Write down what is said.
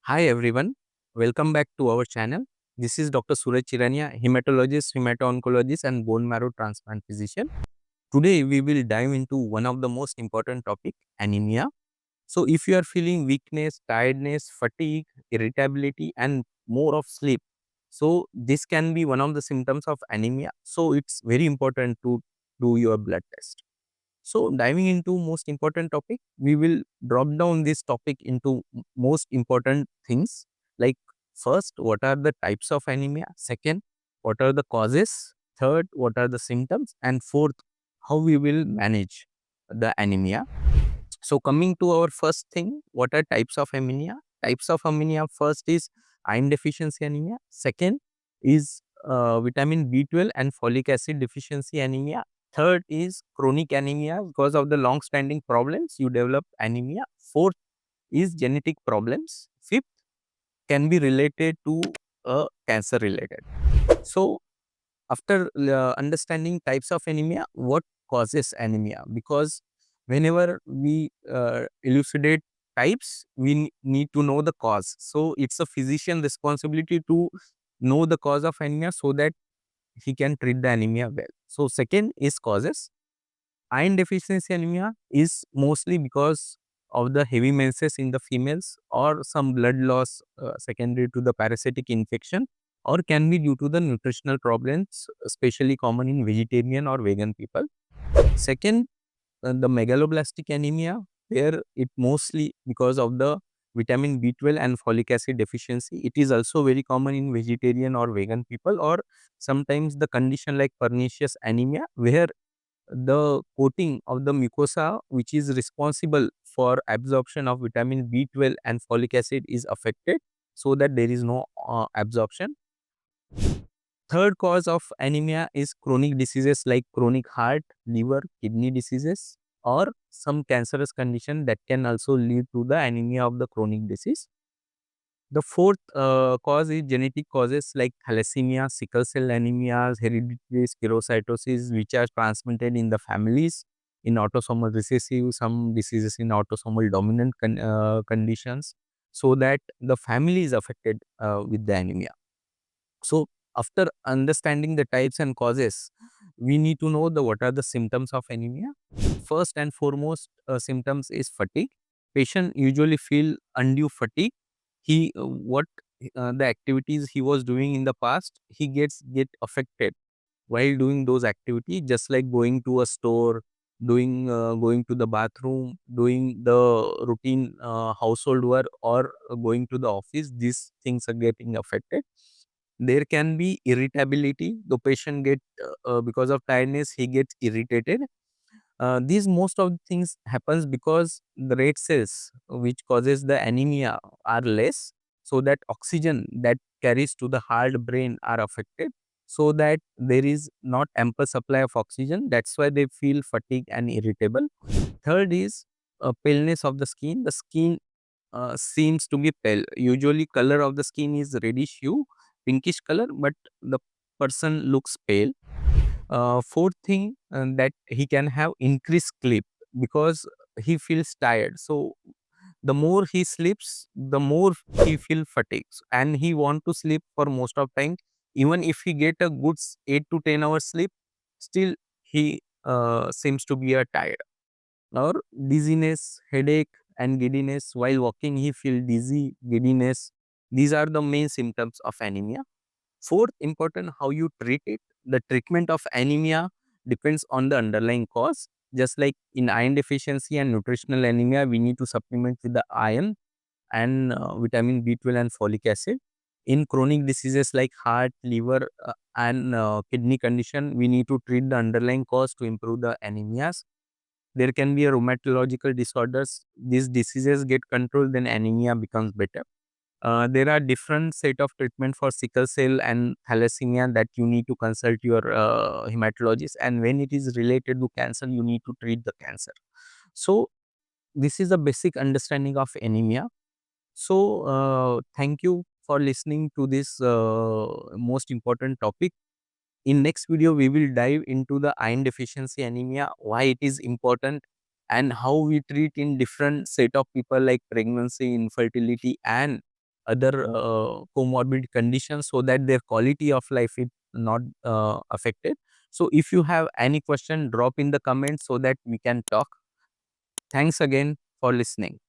Hi everyone, welcome back to our channel. This is Dr. Suraj Chirania, hematologist, hemato-oncologist and bone marrow transplant physician. Today we will dive into one of the most important topic, anemia. So if you are feeling weakness, tiredness, fatigue, irritability and more of sleep, so this can be one of the symptoms of anemia. So it's very important to do your blood test. So diving into most important topic, we will drop down this topic into most important things like first, what are the types of anemia? Second, what are the causes? Third, what are the symptoms? And fourth, how we will manage the anemia. So coming to our first thing, what are types of anemia? Types of anemia first is iron deficiency anemia. Second is vitamin B12 and folic acid deficiency anemia. Third is chronic anemia because of the long standing problems you develop anemia. Fourth is genetic problems. Fifth can be related to cancer related. So after understanding types of anemia, what causes anemia? Because whenever we elucidate types, we need to know the cause. So it's a physician responsibility to know the cause of anemia so that he can treat the anemia well. So second is causes. Iron deficiency anemia is mostly because of the heavy menses in the females or some blood loss secondary to the parasitic infection, or can be due to the nutritional problems, especially common in vegetarian or vegan people. Second, the megaloblastic anemia, where it mostly because of the vitamin B12 and folic acid deficiency. It is also very common in vegetarian or vegan people, or sometimes the condition like pernicious anemia, where the coating of the mucosa which is responsible for absorption of vitamin B12 and folic acid is affected, so that there is no absorption. Third cause of anemia is chronic diseases like chronic heart, liver, kidney diseases, or some cancerous condition that can also lead to the anemia of the chronic disease. The fourth cause is genetic causes like thalassemia, sickle cell anemia, hereditary spherocytosis, which are transmitted in the families in autosomal recessive, some diseases in autosomal dominant conditions, so that the family is affected with the anemia. So after understanding the types and causes, we need to know the what are the symptoms of anemia. First and foremost symptoms is fatigue. Patient usually feel undue fatigue. He what the activities he was doing in the past, he get affected while doing those activities, just like going to a store, doing going to the bathroom, doing the routine household work, or going to the office. These things are getting affected. There can be irritability. The patient get because of tiredness, he gets irritated. These most of the things happens because the red cells which causes the anemia are less, so that oxygen that carries to the heart brain are affected, so that there is not ample supply of oxygen. That's why they feel fatigue and irritable. Third is paleness of the skin. The skin seems to be pale. Usually color of the skin is reddish hue, pinkish color, but the person looks pale. Fourth thing, that he can have increased sleep because he feels tired. So the more he sleeps, the more he feel fatigued, and he want to sleep for most of time. Even if he get a good 8 to 10 hours sleep, still he seems to be tired. Or dizziness, headache and giddiness. While walking, he feel dizzy, giddiness. These are the main symptoms of anemia. Fourth, important, how you treat it. The treatment of anemia depends on the underlying cause. Just like in iron deficiency and nutritional anemia, we need to supplement with the iron and vitamin B12 and folic acid. In chronic diseases like heart, liver, and kidney condition, we need to treat the underlying cause to improve the anemias. There can be a rheumatological disorders. These diseases get controlled, then anemia becomes better. There are different set of treatment for sickle cell and thalassemia that you need to consult your hematologist, and when it is related to cancer, you need to treat the cancer. So this is a basic understanding of anemia. So thank you for listening to this most important topic. In next video, we will dive into the iron deficiency anemia, why it is important, and how we treat in different set of people like pregnancy, infertility, and other comorbid conditions, so that their quality of life is not affected. So if you have any question, drop in the comments so that we can talk. Thanks again for listening.